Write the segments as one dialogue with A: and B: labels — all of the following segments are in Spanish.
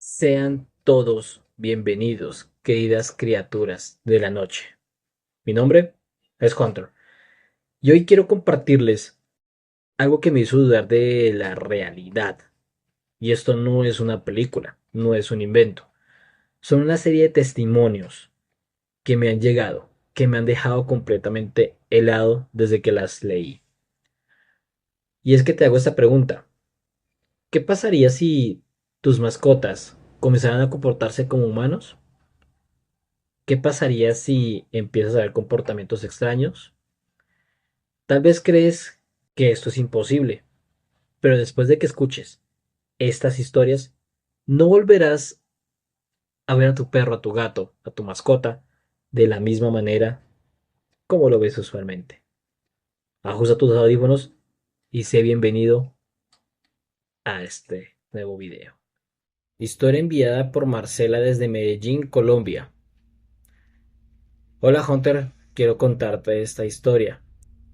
A: Sean todos bienvenidos, queridas criaturas de la noche. Mi nombre es Hunter y hoy quiero compartirles algo que me hizo dudar de la realidad. Y esto no es una película, no es un invento. Son una serie de testimonios que me han llegado, que me han dejado completamente helado desde que las leí. Y es que te hago esta pregunta. ¿Qué pasaría si tus mascotas comenzaran a comportarse como humanos? ¿Qué pasaría si empiezas a ver comportamientos extraños? Tal vez crees que esto es imposible, pero después de que escuches estas historias, no volverás a ver a tu perro, a tu gato, a tu mascota de la misma manera como lo ves usualmente. Ajusta tus audífonos y sé bienvenido a este nuevo video. Historia enviada por Marcela desde Medellín, Colombia. Hola Hunter, quiero contarte esta historia.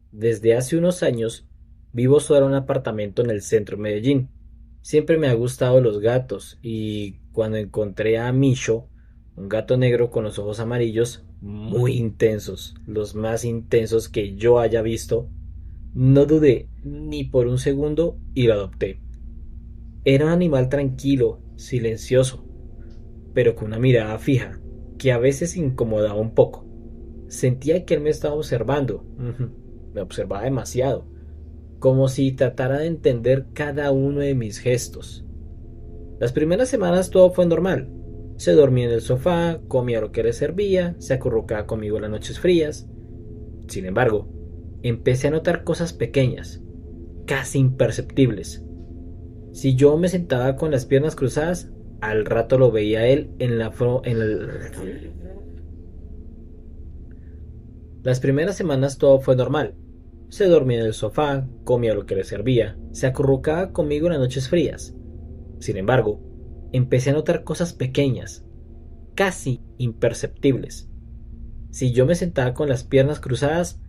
A: Desde hace unos años vivo solo en un apartamento en el centro de Medellín. Siempre me ha gustado los gatos y cuando encontré a Misho, un gato negro con los ojos amarillos muy intensos, los más intensos que yo haya visto, no dudé ni por un segundo y lo adopté. Era un animal tranquilo, silencioso, pero con una mirada fija, que a veces incomodaba un poco. Sentía que él me estaba observando. Me observaba demasiado, como si tratara de entender cada uno de mis gestos. Las primeras semanas todo fue normal. Se dormía en el sofá, comía lo que le servía, se acurrucaba conmigo en las noches frías. Sin embargo, empecé a notar cosas pequeñas, casi imperceptibles. Si yo me sentaba con las piernas cruzadas, al rato lo veía él en la Las primeras semanas todo fue normal. Se dormía en el sofá, comía lo que le servía, se acurrucaba conmigo en las noches frías. Sin embargo, empecé a notar cosas pequeñas, casi imperceptibles. Si yo me sentaba con las piernas cruzadas,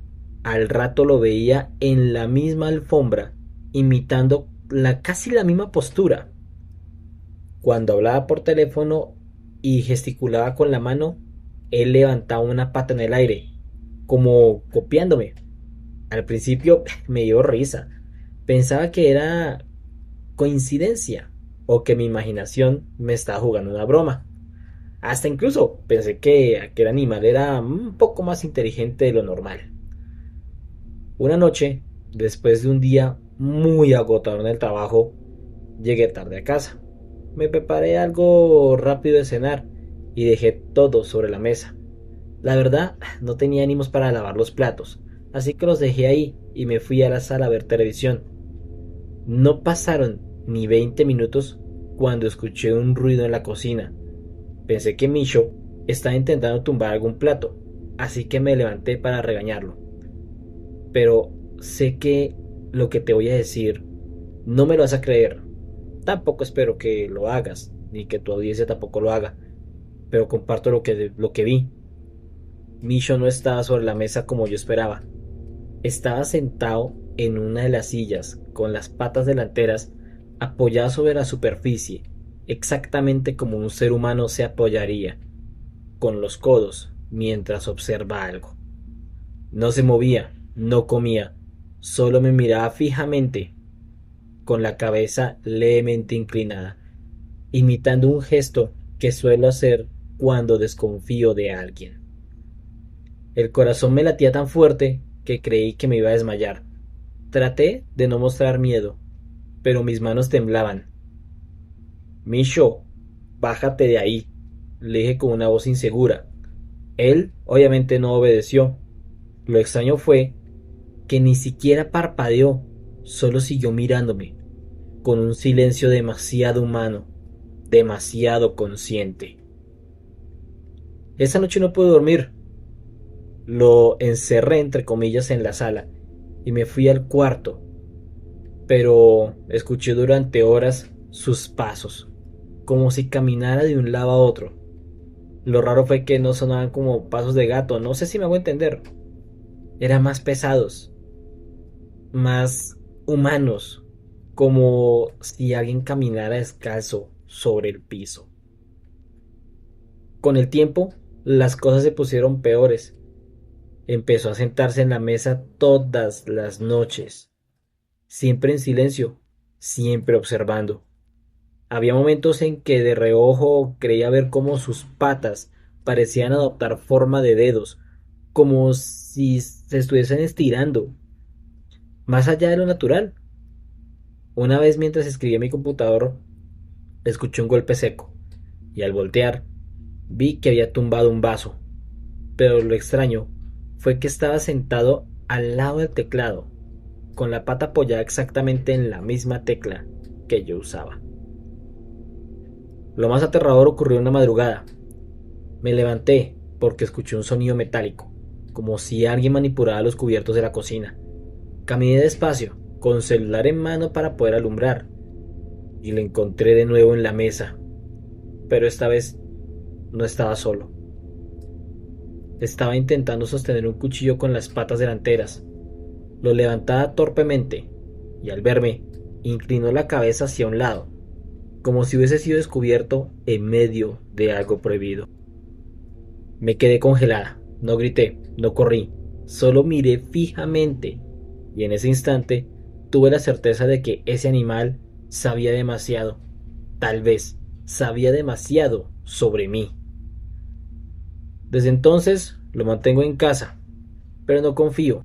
A: al rato lo veía en la misma alfombra, imitando casi la misma postura. Cuando hablaba por teléfono y gesticulaba con la mano, él levantaba una pata en el aire, como copiándome. Al principio me dio risa. Pensaba que era coincidencia o que mi imaginación me estaba jugando una broma. Hasta incluso pensé que aquel animal era un poco más inteligente de lo normal. Una noche, después de un día muy agotador en el trabajo, llegué tarde a casa. Me preparé algo rápido de cenar y dejé todo sobre la mesa. La verdad, no tenía ánimos para lavar los platos, así que los dejé ahí y me fui a la sala a ver televisión. No pasaron ni 20 minutos cuando escuché un ruido en la cocina. Pensé que Misho estaba intentando tumbar algún plato, así que me levanté para regañarlo. Pero sé que lo que te voy a decir no me lo vas a creer. Tampoco espero que lo hagas, ni que tu audiencia tampoco lo haga, pero comparto lo que vi. Misho no estaba sobre la mesa como yo esperaba. Estaba sentado en una de las sillas, con las patas delanteras apoyadas sobre la superficie, exactamente como un ser humano se apoyaría, con los codos, mientras observa algo. No se movía, no comía, solo me miraba fijamente, con la cabeza levemente inclinada, imitando un gesto que suelo hacer cuando desconfío de alguien. El corazón me latía tan fuerte que creí que me iba a desmayar. Traté de no mostrar miedo, pero mis manos temblaban. Misho, bájate de ahí, le dije con una voz insegura. Él obviamente no obedeció. Lo extraño fue que ni siquiera parpadeó, solo siguió mirándome, con un silencio demasiado humano, demasiado consciente. Esa noche no pude dormir. Lo encerré entre comillas en la sala y me fui al cuarto, pero escuché durante horas sus pasos, como si caminara de un lado a otro. Lo raro fue que no sonaban como pasos de gato, no sé si me hago entender. Eran más pesados, más humanos, como si alguien caminara descalzo sobre el piso. Con el tiempo, las cosas se pusieron peores. Empezó a sentarse en la mesa todas las noches, siempre en silencio, siempre observando. Había momentos en que de reojo creía ver cómo sus patas parecían adoptar forma de dedos, como si se estuviesen estirando, más allá de lo natural. Una vez mientras escribía en mi computador, escuché un golpe seco, y al voltear, vi que había tumbado un vaso. Pero lo extraño fue que estaba sentado al lado del teclado, con la pata apoyada exactamente en la misma tecla que yo usaba. Lo más aterrador ocurrió una madrugada. Me levanté porque escuché un sonido metálico, como si alguien manipulara los cubiertos de la cocina. Caminé despacio, con celular en mano para poder alumbrar, y lo encontré de nuevo en la mesa, pero esta vez no estaba solo. Estaba intentando sostener un cuchillo con las patas delanteras. Lo levantaba torpemente, y al verme, inclinó la cabeza hacia un lado, como si hubiese sido descubierto en medio de algo prohibido. Me quedé congelada, no grité, no corrí, solo miré fijamente, y en ese instante tuve la certeza de que ese animal sabía demasiado, tal vez sabía demasiado sobre mí. Desde entonces lo mantengo en casa, pero no confío,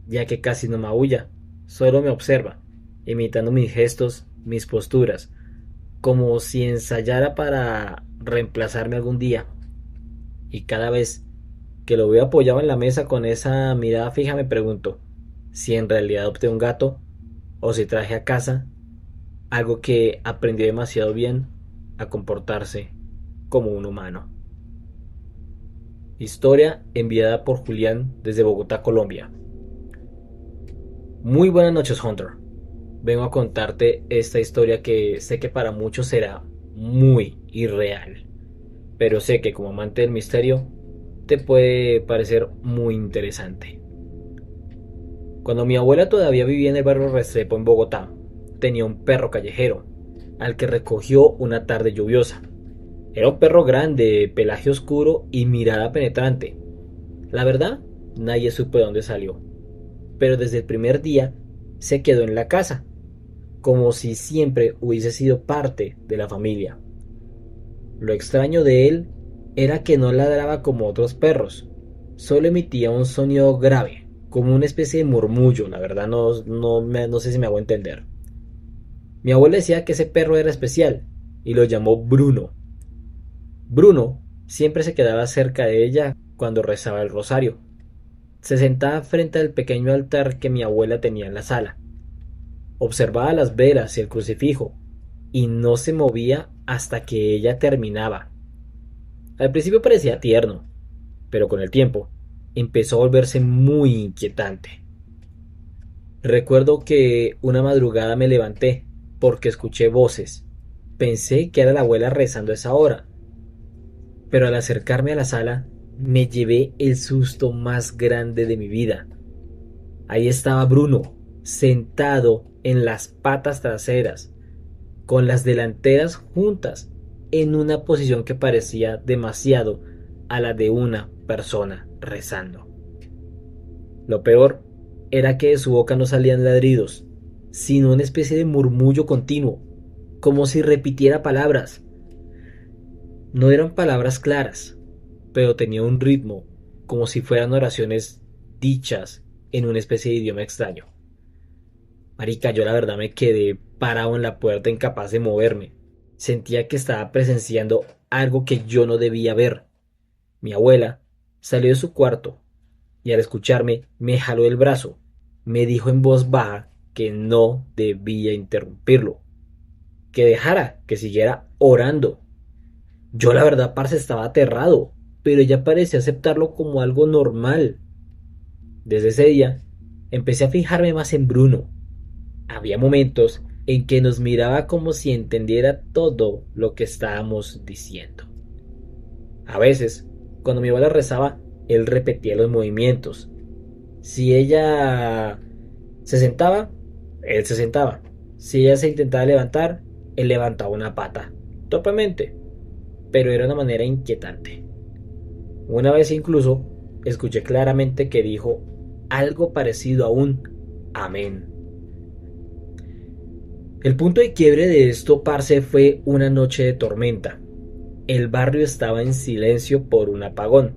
A: ya que casi no maulla, solo me observa, imitando mis gestos, mis posturas, como si ensayara para reemplazarme algún día. Y cada vez que lo veo apoyado en la mesa con esa mirada fija me pregunto si en realidad adopté un gato o si traje a casa algo que aprendió demasiado bien a comportarse como un humano. Historia enviada por Julián desde Bogotá, Colombia. Muy buenas noches, Hunter. Vengo a contarte esta historia que sé que para muchos será muy irreal, pero sé que como amante del misterio te puede parecer muy interesante. Cuando mi abuela todavía vivía en el barrio Restrepo en Bogotá, tenía un perro callejero, al que recogió una tarde lluviosa. Era un perro grande, pelaje oscuro y mirada penetrante. La verdad, nadie supo de dónde salió, pero desde el primer día se quedó en la casa, como si siempre hubiese sido parte de la familia. Lo extraño de él era que no ladraba como otros perros, solo emitía un sonido grave, como una especie de murmullo. La verdad no sé si me hago entender. Mi abuela decía que ese perro era especial y lo llamó Bruno. Bruno siempre se quedaba cerca de ella cuando rezaba el rosario. Se sentaba frente al pequeño altar que mi abuela tenía en la sala. Observaba las velas y el crucifijo y no se movía hasta que ella terminaba. Al principio parecía tierno, pero con el tiempo empezó a volverse muy inquietante. Recuerdo que una madrugada me levanté porque escuché voces. Pensé que era la abuela rezando a esa hora, pero al acercarme a la sala me llevé el susto más grande de mi vida. Ahí estaba Bruno, sentado en las patas traseras, con las delanteras juntas, en una posición que parecía demasiado a la de una persona rezando. Lo peor era que de su boca no salían ladridos, sino una especie de murmullo continuo, como si repitiera palabras. No eran palabras claras, pero tenía un ritmo, como si fueran oraciones dichas en una especie de idioma extraño. Marica, yo la verdad me quedé parado en la puerta incapaz de moverme. Sentía que estaba presenciando algo que yo no debía ver. Mi abuela salió de su cuarto y al escucharme me jaló el brazo. Me dijo en voz baja que no debía interrumpirlo, que dejara, que siguiera orando. Yo la verdad, parce, estaba aterrado, pero ella parecía aceptarlo como algo normal. Desde ese día, empecé a fijarme más en Bruno. Había momentos en que nos miraba como si entendiera todo lo que estábamos diciendo. A veces, cuando mi abuela rezaba, él repetía los movimientos. Si ella se sentaba, él se sentaba. Si ella se intentaba levantar, él levantaba una pata, torpemente. pero era una manera inquietante. Una vez incluso escuché claramente que dijo algo parecido a un amén. El punto de quiebre de esto, parce, fue una noche de tormenta. El barrio estaba en silencio por un apagón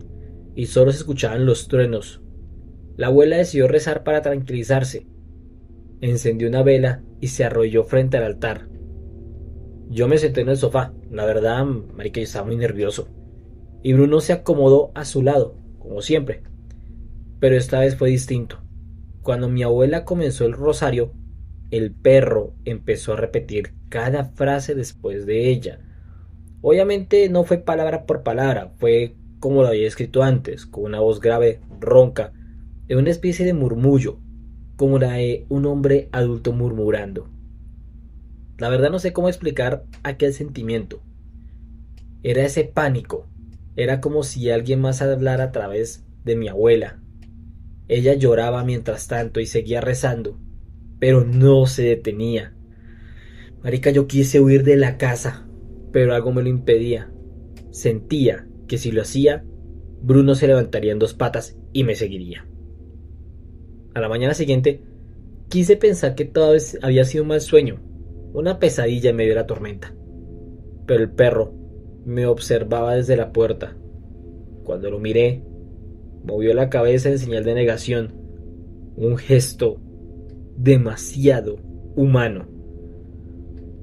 A: y solo se escuchaban los truenos. La abuela decidió rezar para tranquilizarse. Encendió una vela y se arrodilló frente al altar. Yo me senté en el sofá. La verdad, marica, yo estaba muy nervioso. Y Bruno se acomodó a su lado, como siempre. Pero esta vez fue distinto. Cuando mi abuela comenzó el rosario, el perro empezó a repetir cada frase después de ella. Obviamente no fue palabra por palabra, fue como lo había escrito antes, con una voz grave, ronca, en una especie de murmullo, como la de un hombre adulto murmurando. La verdad no sé cómo explicar aquel sentimiento. Era ese pánico. Era como si alguien más hablara a través de mi abuela. Ella lloraba mientras tanto y seguía rezando, pero no se detenía. Marica, yo quise huir de la casa, pero algo me lo impedía. Sentía que si lo hacía, Bruno se levantaría en dos patas y me seguiría. A la mañana siguiente, quise pensar que toda vez había sido un mal sueño, una pesadilla en medio de la tormenta. Pero el perro me observaba desde la puerta. Cuando lo miré, movió la cabeza en señal de negación, un gesto demasiado humano.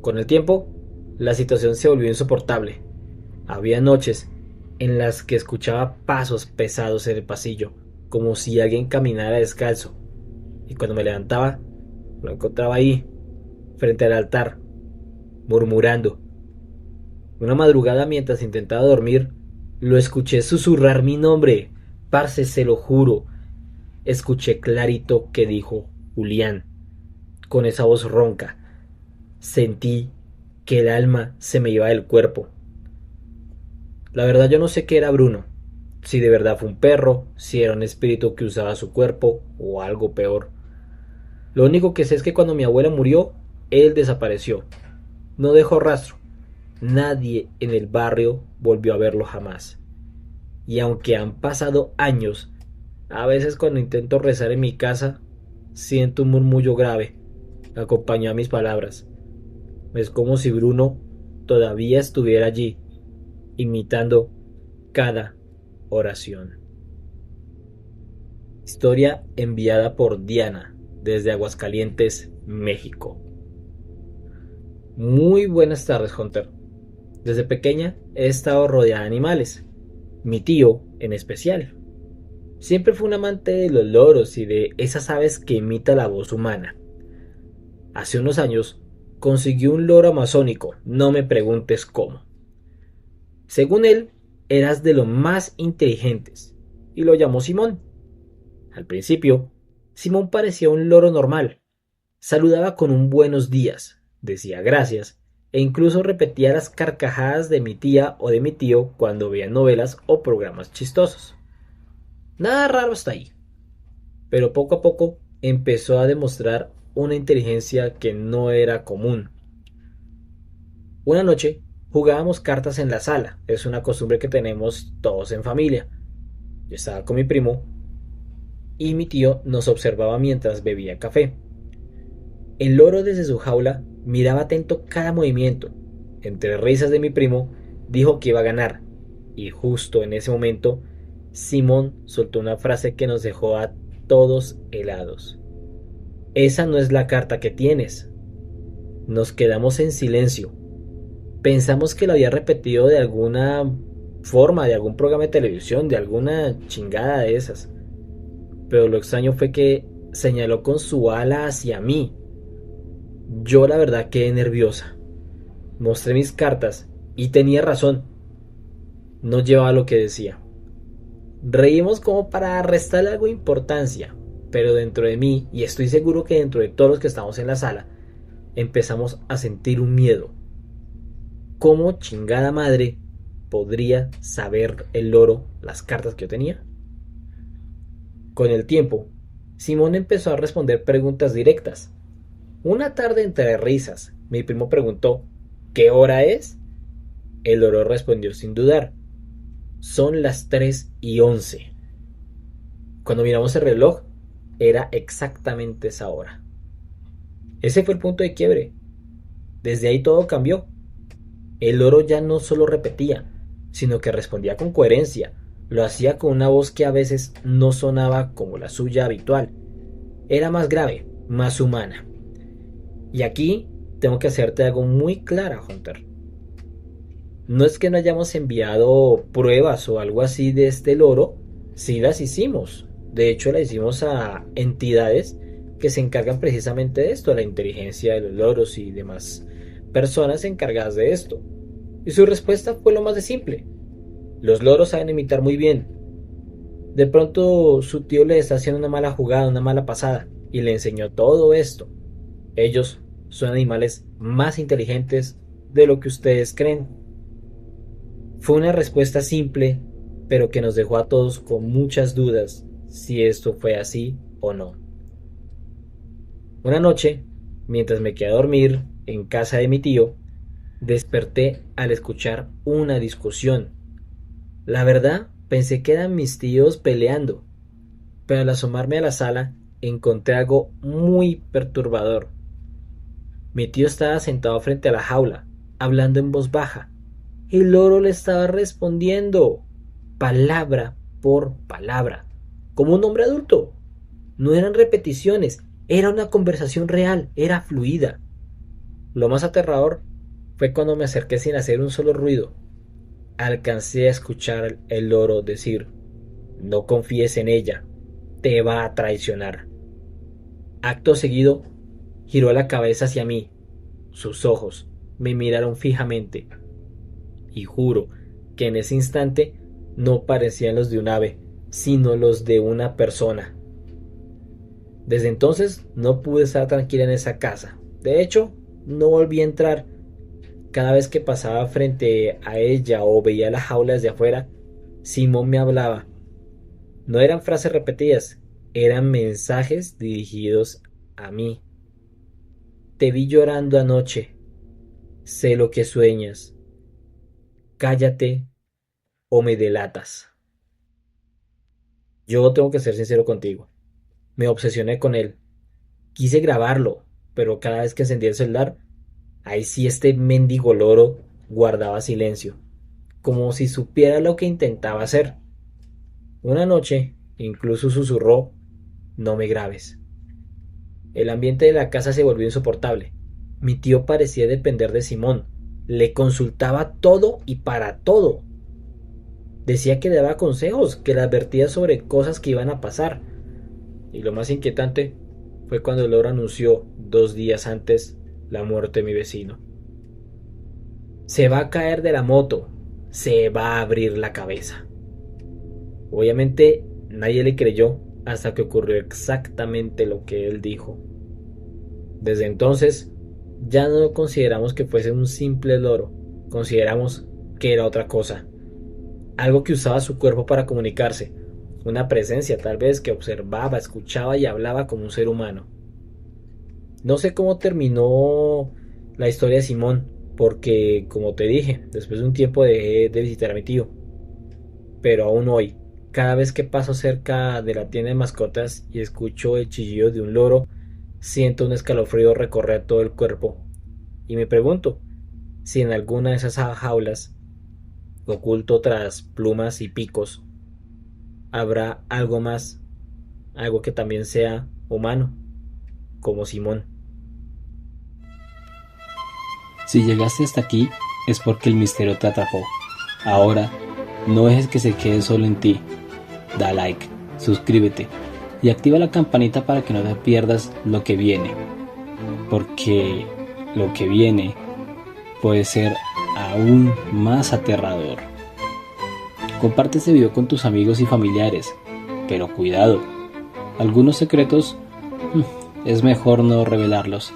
A: Con el tiempo, la situación se volvió insoportable. Había noches en las que escuchaba pasos pesados en el pasillo, como si alguien caminara descalzo, y cuando me levantaba, lo encontraba ahí, frente al altar, murmurando. Una madrugada, mientras intentaba dormir, lo escuché susurrar mi nombre. Parce, se lo juro. Escuché clarito que dijo Julián, con esa voz ronca. Sentí que el alma se me iba del cuerpo. La verdad yo no sé qué era Bruno, si de verdad fue un perro, si era un espíritu que usaba su cuerpo o algo peor. Lo único que sé es que cuando mi abuela murió, él desapareció. No dejó rastro. Nadie en el barrio volvió a verlo jamás. Y aunque han pasado años, a veces cuando intento rezar en mi casa, siento un murmullo grave, acompañado a mis palabras. Es como si Bruno todavía estuviera allí, imitando cada oración. Historia enviada por Diana, desde Aguascalientes, México. Muy buenas tardes, Hunter. Desde pequeña he estado rodeada de animales, mi tío en especial. Siempre fue un amante de los loros y de esas aves que imitan la voz humana. Hace unos años consiguió un loro amazónico, no me preguntes cómo. Según él, eras de los más inteligentes, y lo llamó Simón. Al principio, Simón parecía un loro normal. Saludaba con un buenos días, decía gracias, e incluso repetía las carcajadas de mi tía o de mi tío cuando veían novelas o programas chistosos. Nada raro hasta ahí. Pero poco a poco empezó a demostrar una inteligencia que no era común. Una noche jugábamos cartas en la sala, es una costumbre que tenemos todos en familia. Yo estaba con mi primo y mi tío nos observaba mientras bebía café. El loro desde su jaula miraba atento cada movimiento. Entre risas de mi primo dijo que iba a ganar y justo en ese momento Simón soltó una frase que nos dejó a todos helados. Esa no es la carta que tienes. Nos quedamos en silencio. Pensamos que lo había repetido de alguna forma, de algún programa de televisión, de alguna chingada de esas. Pero lo extraño fue que señaló con su ala hacia mí. Yo la verdad quedé nerviosa. Mostré mis cartas y tenía razón. No llevaba lo que decía. Reímos como para restarle algo de importancia, pero dentro de mí, y estoy seguro que dentro de todos los que estamos en la sala, empezamos a sentir un miedo. ¿Cómo chingada madre podría saber el loro las cartas que yo tenía? Con el tiempo, Simón empezó a responder preguntas directas. Una tarde entre risas, mi primo preguntó: ¿qué hora es? El loro respondió sin dudar. Son las 3:11. Cuando miramos el reloj, era exactamente esa hora. Ese fue el punto de quiebre. Desde ahí todo cambió. El loro ya no solo repetía, sino que respondía con coherencia. Lo hacía con una voz que a veces no sonaba como la suya habitual. Era más grave, más humana. Y aquí tengo que hacerte algo muy clara, Hunter. No es que no hayamos enviado pruebas o algo así de este loro, sí las hicimos. De hecho, las hicimos a entidades que se encargan precisamente de esto, la inteligencia de los loros y demás personas encargadas de esto. Y su respuesta fue lo más de simple. Los loros saben imitar muy bien. De pronto su tío le está haciendo una mala jugada, una mala pasada, y le enseñó todo esto. Ellos son animales más inteligentes de lo que ustedes creen. Fue una respuesta simple, pero que nos dejó a todos con muchas dudas si esto fue así o no. Una noche, mientras me quedé a dormir en casa de mi tío, desperté al escuchar una discusión. La verdad, pensé que eran mis tíos peleando, pero al asomarme a la sala encontré algo muy perturbador. Mi tío estaba sentado frente a la jaula, hablando en voz baja. El loro le estaba respondiendo, palabra por palabra, como un hombre adulto. No eran repeticiones, era una conversación real, era fluida. Lo más aterrador fue cuando me acerqué sin hacer un solo ruido. Alcancé a escuchar el loro decir: no confíes en ella, te va a traicionar. Acto seguido, giró la cabeza hacia mí. Sus ojos me miraron fijamente, y juro que en ese instante no parecían los de un ave, sino los de una persona. Desde entonces no pude estar tranquila en esa casa. De hecho, no volví a entrar. Cada vez que pasaba frente a ella o veía la jaula desde afuera, Simón me hablaba. No eran frases repetidas, eran mensajes dirigidos a mí. Te vi llorando anoche. Sé lo que sueñas. Cállate o me delatas. Yo tengo que ser sincero contigo. Me obsesioné con él. Quise grabarlo, pero cada vez que encendía el celular, ahí sí este mendigo loro guardaba silencio, como si supiera lo que intentaba hacer. Una noche, incluso susurró: no me grabes. El ambiente de la casa se volvió insoportable. Mi tío parecía depender de Simón. Le consultaba todo y para todo. Decía que daba consejos, que le advertía sobre cosas que iban a pasar. Y lo más inquietante fue cuando el loro anunció 2 días antes la muerte de mi vecino. Se va a caer de la moto, se va a abrir la cabeza. Obviamente nadie le creyó hasta que ocurrió exactamente lo que él dijo. Desde entonces ya no consideramos que fuese un simple loro, consideramos que era otra cosa, algo que usaba su cuerpo para comunicarse, una presencia tal vez que observaba, escuchaba y hablaba como un ser humano. No sé cómo terminó la historia de Simón, porque como te dije, después de un tiempo dejé de visitar a mi tío. Pero aún hoy, cada vez que paso cerca de la tienda de mascotas y escucho el chillido de un loro, siento un escalofrío recorrer todo el cuerpo y me pregunto si en alguna de esas jaulas, oculto tras plumas y picos, habrá algo más, algo que también sea humano, como Simón.
B: Si llegaste hasta aquí es porque el misterio te atrapó. Ahora, no dejes que se quede solo en ti. Da like, suscríbete y activa la campanita para que no te pierdas lo que viene. Porque lo que viene puede ser aún más aterrador. Comparte este video con tus amigos y familiares, pero cuidado, algunos secretos es mejor no revelarlos.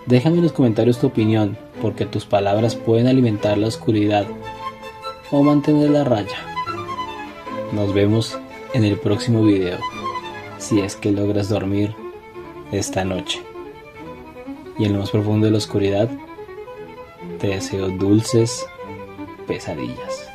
B: Déjame en los comentarios tu opinión, porque tus palabras pueden alimentar la oscuridad o mantener la raya. Nos vemos en el próximo video, si es que logras dormir esta noche. Y en lo más profundo de la oscuridad, te deseo dulces pesadillas.